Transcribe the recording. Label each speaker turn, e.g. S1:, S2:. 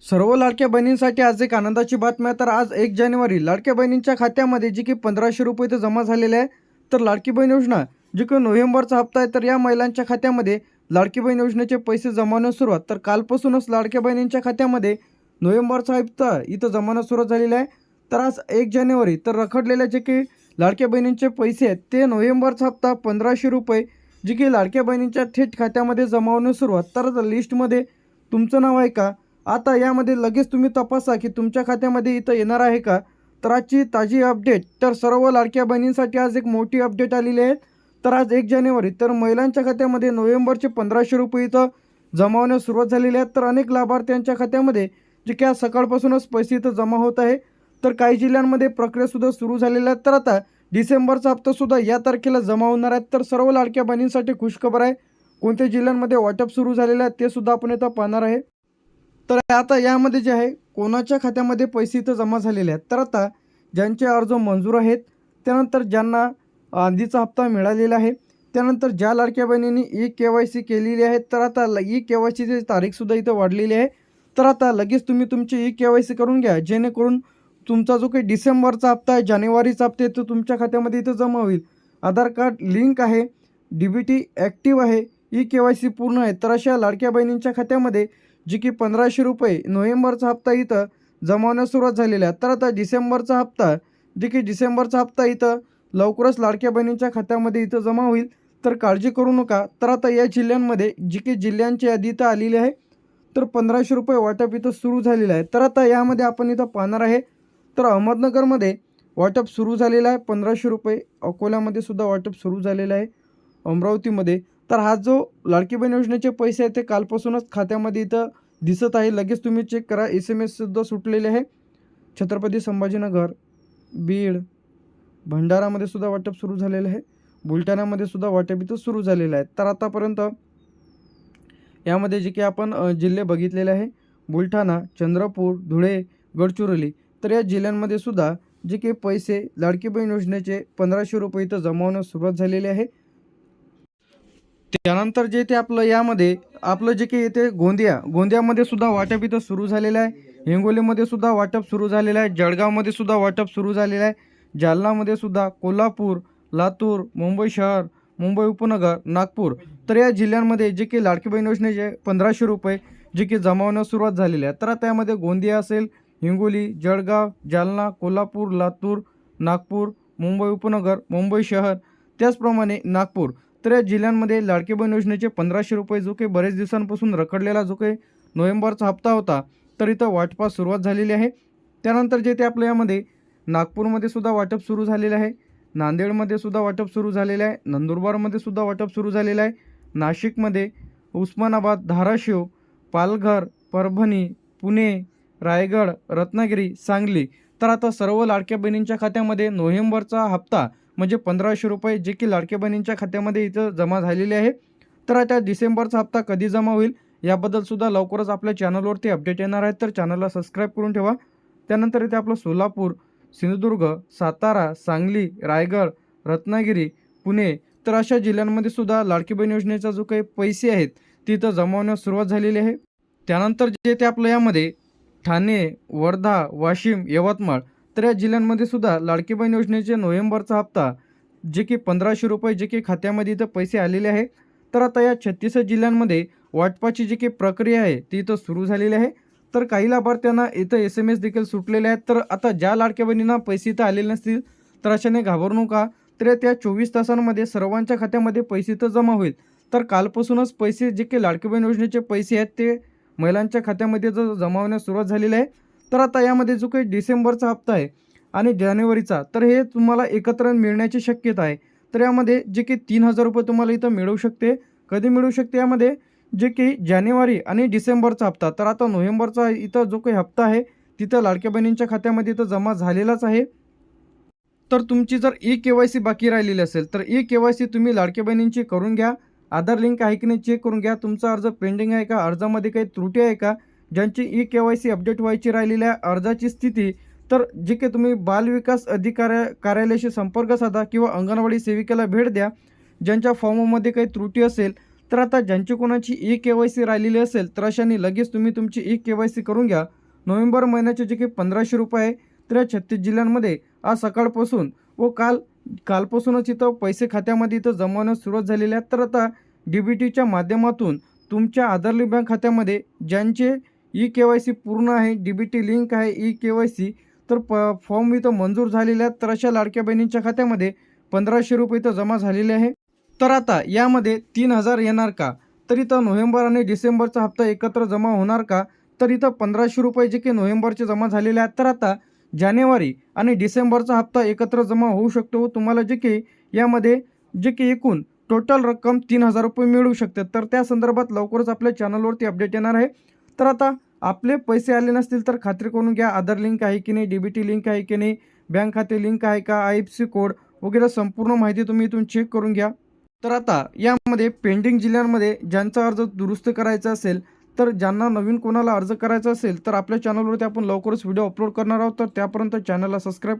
S1: सर्व लाडक्या बहिणींसाठी आज एक आनंदाची बातमी आहे। तर आज 1 जानेवारी लाडक्या बहिणींच्या खात्यामध्ये जी की 1500 रुपये तर जमा झालेले आहे। तर लाडकी बहीण योजना जी की नोव्हेंबरचा हप्ता आहे, तर या महिलांच्या खात्यामध्ये लाडकी बहीण योजनेचे पैसे जमावण्यास सुरुवात। तर कालपासूनच लाडक्या बहिणींच्या खात्यामध्ये नोव्हेंबरचा हप्ता इथं जमावण्यास सुरुवात झालेली आहे। तर आज 1 जानेवारी तर रखडलेल्या जे की लाडक्या बहिणींचे पैसे आहेत ते नोव्हेंबरचा हप्ता 1500 रुपये जी की लाडक्या बहिणींच्या थेट खात्यामध्ये जमावण्यास सुरुवात। तर लिस्टमध्ये तुमचं नाव आहे का? आता यामध्ये लगेच तुम्ही तपासा की तुमच्या खात्यामध्ये इथं येणार आहे का? तर आजची ताजी अपडेट, तर सर्व लाडक्या बहिणींसाठी आज एक मोठी अपडेट आलेली आहे। तर आज 1 जानेवारी तर महिलांच्या खात्यामध्ये नोव्हेंबरचे 1500 रुपये इथं जमावण्यास सुरुवात झालेली आहे। तर अनेक लाभार्थ्यांच्या खात्यामध्ये जे की आज सकाळपासूनच पैसे इथं जमा होत आहे। तर काही जिल्ह्यांमध्ये प्रक्रियासुद्धा सुरू झालेल्या आहेत। तर आता डिसेंबरचा हप्तासुद्धा या तारखेला जमा होणार आहेत। तर सर्व लाडक्या बहिणींसाठी खुशखबर आहे। कोणत्या जिल्ह्यांमध्ये वाटप सुरू झालेलं आहे ते सुद्धा आपण इथं पाहणार आहे। तर आता यामध्ये जे आहे कोणाच्या खात्यामध्ये पैसे इथं जमा झालेले आहेत, तर आता ज्यांचे अर्ज मंजूर आहेत, त्यानंतर ज्यांना आधीचा हप्ता मिळालेला आहे, त्यानंतर ज्या लाडक्या बहिणींनी ई-के-वाय-सी केलेली आहे, तर आता ई-के-वाय-सीची तारीखसुद्धा इथं वाढलेली आहे। तर आता लगेच तुम्ही तुमची ई-के-वाय-सी करून घ्या, जेणेकरून तुमचा जो काही डिसेंबरचा हप्ता आहे, जानेवारीचा हप्ता आहे, तो तुमच्या खात्यामध्ये इथं जमा होईल। आधार कार्ड लिंक आहे, डी-बी-टी ॲक्टिव्ह आहे, ई-के-वाय-सी पूर्ण आहे। तर अशा लाडक्या बहिणींच्या खात्यामध्ये जी की 1500 रुपये नोव्हेंबरचा हप्ता इथं जमावण्यास सुरुवात झालेला आहे। तर आता डिसेंबरचा हप्ता इथं लवकरच लाडक्या बहिणींच्या खात्यामध्ये इथं जमा होईल। तर काळजी करू नका। तर आता या जिल्ह्यांमध्ये जी की जिल्ह्यांची यादी इथं आलेली आहे, तर 1500 रुपये वाटप इथं सुरू झालेलं आहे। तर आता यामध्ये आपण इथं पाहणार आहे, तर अहमदनगरमध्ये वाटप सुरू झालेलं आहे 1500 रुपये, अकोल्यामध्ये सुद्धा वाटप सुरू झालेलं आहे, अमरावतीमध्ये। तर हा जो लाडकी बहीण योजनेचे पैसे आहेत ते कालपासूनच खात्यामध्ये इथं दिसत आहे। लगेच तुम्ही चेक करा, SMS सुद्धा सुटलेले आहे। छत्रपती संभाजीनगर, बीड, भंडारामध्ये सुद्धा वाटप सुरू झालेलं आहे, बुलढाण्यामध्ये सुद्धा वाटप इथं सुरू झालेलं आहे। तर आतापर्यंत यामध्ये जे की आपण जिल्हे बघितलेले आहे, बुलढाणा, चंद्रपूर, धुळे, गडचिरोली, तर या जिल्ह्यांमध्ये सुद्धा जे काही पैसे लाडकी बहीण योजनेचे 1500 रुपये इथं जमावण्यास सुरुवात झालेली आहे। त्यानंतर जे ते यामध्ये आपलं जे काही येते गोंदियामध्ये सुद्धा वाटप इथं सुरू झालेलं आहे, हिंगोलीमध्ये सुद्धा वाटप सुरू झालेलं आहे, जळगावमध्ये सुद्धा वाटप सुरू झालेलं आहे, जालनामध्ये सुद्धा, कोल्हापूर, लातूर, मुंबई शहर, मुंबई उपनगर, नागपूर, तर या जिल्ह्यांमध्ये जे की लाडकी बहीण योजनेचे 1500 रुपये जे की जमावण्यास सुरुवात झालेली आहे। तर आता यामध्ये गोंदिया असेल, हिंगोली, जळगाव, जालना, कोल्हापूर, लातूर, नागपूर, मुंबई उपनगर, मुंबई शहर, त्याचप्रमाणे नागपूर, तर या जिल्ह्यांमध्ये लाडकी बहीण योजनेचे 1500 रुपये जो काही बरेच दिवसांपासून रखडलेला जो काही नोव्हेंबरचा हप्ता होता, तर इथं वाटपास सुरुवात झालेली आहे। त्यानंतर जे ते यामध्ये नागपूरमध्ये सुद्धा वाटप सुरू झालेलं आहे, नांदेडमध्ये सुद्धा वाटप सुरू झालेलं आहे, नंदुरबारमध्ये सुद्धा वाटप सुरू झालेलं आहे, नाशिकमध्ये, उस्मानाबाद, धाराशिव, पालघर, परभणी, पुणे, रायगड, रत्नागिरी, सांगली, तर आता सर्व लाडक्या बहिणींच्या खात्यामध्ये नोव्हेंबरचा हप्ता म्हणजे 1500 रुपये जे की लाडक्या बहिणींच्या खात्यामध्ये इथं जमा झालेले आहे। तर आता डिसेंबरचा हप्ता कधी जमा होईल याबद्दल सुद्धा लवकरच आपल्या चॅनलवरती अपडेट येणार आहेत। तर चॅनलला सबस्क्राईब करून ठेवा। त्यानंतर इथे आपलं सोलापूर, सिंधुदुर्ग, सातारा, सांगली, रायगड, रत्नागिरी, पुणे, तर अशा जिल्ह्यांमध्ये सुद्धा लाडकी बहीण योजनेचा जो काही पैसे आहेत तिथं जमावण्यास सुरुवात झालेली आहे। त्यानंतर जे ते यामध्ये ठाणे, वर्धा, वाशिम, यवतमाळ, तर या जिल्ह्यांमध्ये सुद्धा लाडकी बहीण योजनेचे नोव्हेंबरचा हप्ता जे की 1500 रुपये जे की खात्यामध्ये इथं पैसे आलेले आहे। तर आता या 36 जिल्ह्यांमध्ये वाटपाची जी काही प्रक्रिया आहे ती इथं सुरू झालेली आहे। तर काही लाभार्थ्यांना इथं SMS देखील सुटलेले आहेत। तर आता ज्या लाडक्या बहिणींना पैसे इथं आलेले नसतील तर अशाने घाबरू नका। तर त्या 24 तासांमध्ये सर्वांच्या खात्यामध्ये पैसे इथं जमा होईल। तर कालपासूनच पैसे जे काही लाडकी बहीण योजनेचे पैसे आहेत ते महिलांच्या खात्यामध्ये जमा होण्यास सुरुवात झालेली आहे। तर आता यामध्ये जो काही डिसेंबरचा हप्ता आहे आणि जानेवारीचा, तर हे तुम्हाला एकत्र मिळण्याची शक्यता आहे। तर यामध्ये जे की 3000 रुपये तुम्हाला इथं मिळू शकते। कधी मिळू शकते यामध्ये, जे की जानेवारी आणि डिसेंबरचा हप्ता। तर आता नोव्हेंबरचा इथं जो काही हप्ता आहे तिथं लाडक्या बहिणींच्या खात्यामध्ये इथं जमा झालेलाच आहे। तर तुमची जर ई-के-वाय-सी बाकी राहिलेली असेल तर ई-के-वाय-सी तुम्ही लाडक्या बहिणींची करून घ्या। आधार लिंक आहे की नाही चेक करून घ्या। तुमचा अर्ज पेंडिंग आहे का, अर्जामध्ये काही त्रुटी आहे का, ज्यांची ई-के-वाय-सी अपडेट व्हायची राहिलेली आहे, अर्जाची स्थिती, तर जे काही तुम्ही बालविकास कार्यालयाशी संपर्क साधा किंवा अंगणवाडी सेविकेला भेट द्या। ज्यांच्या फॉर्ममध्ये काही त्रुटी असेल तर आता ज्यांची कोणाची ई-के-वाय-सी राहिलेली असेल तर अशांनी लगेच तुम्ही तुमची ई-के-वाय-सी करून घ्या. नोव्हेंबर महिन्याचे जे काही 1500 रुपये आहे तर या 36 जिल्ह्यांमध्ये आज सकाळपासून व कालपासूनच इथं पैसे खात्यामध्ये इथं जमा होण्यास सुरुवात झालेली आहे. तर आता DBTच्या माध्यमातून तुमच्या आधार लिंक बँक खात्यामध्ये ज्यांचे ई-के-वाय-सी पूर्ण आहे, DBT लिंक आहे ई-के-वाय-सी, तर फॉर्म इथं मंजूर झालेले आहेत. तर अशा लाडक्या बहिणींच्या खात्यामध्ये 1500 रुपये इथं जमा झालेले आहे. तर आता यामध्ये 3000 येणार का? तर इथं नोव्हेंबर आणि डिसेंबरचा हप्ता एकत्र जमा होणार का? तर इथं 1500 रुपये जे काही नोव्हेंबरचे जमा झालेले आहेत. तर आता जानेवारी आणि डिसेंबरचा हप्ता एकत्र जमा होऊ शकतो. तुम्हाला जे काही यामध्ये जे काही एकूण टोटल रक्कम 3000 रुपये मिळू शकते. तर त्या संदर्भात लवकरच आपल्या चॅनलवरती अपडेट येणार आहे. तर आता आपले पैसे आले नसतील तर खात्री करून घ्या, आधार लिंक आहे की नाही, DBT लिंक आहे की नाही, बँक खाते लिंक आहे का, IFSC कोड वगैरे संपूर्ण माहिती तुम्ही इथून चेक करून घ्या. तर आता यामध्ये पेंडिंग जिल्ह्यांमध्ये ज्यांचा अर्ज दुरुस्त करायचा असेल, तर ज्यांना नवीन कोणाला अर्ज करायचा असेल तर आपल्या चॅनलवरती आपण लवकरच व्हिडिओ अपलोड करणार आहोत. तर त्यापर्यंत चॅनलला सबस्क्राईब